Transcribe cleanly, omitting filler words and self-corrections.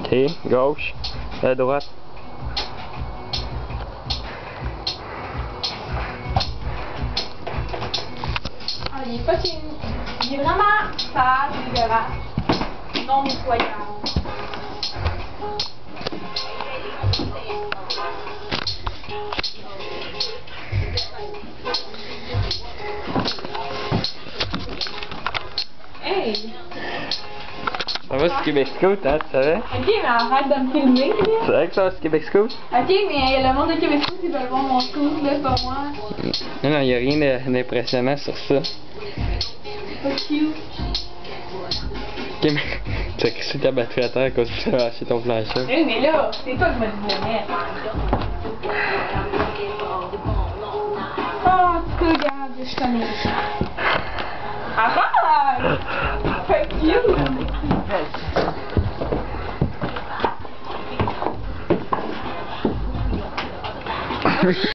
T, gauche, à droite. Ah, il est fucking... Il est vraiment sale, dégueulasse. Non nettoyable. Hey! Ça va sur Québec Scout, hein, tu savais? Ok, mais arrête de me filmer, là. Tu savais que ça va sur Québec Scout? Ok, mais le monde de Québec Scout, ils veulent voir mon scout, là, c'est pas moi. Non, non, il n'y a rien d'impressionnant sur ça. Pas cute. Ok, mais tu as crissé ta batterie à terre quand tu as lâché ton flasher. Hey, mais là, c'est toi qui m'as dit de le mettre. Oh, en tout cas, regarde, je connais. Arrête! Fuck you!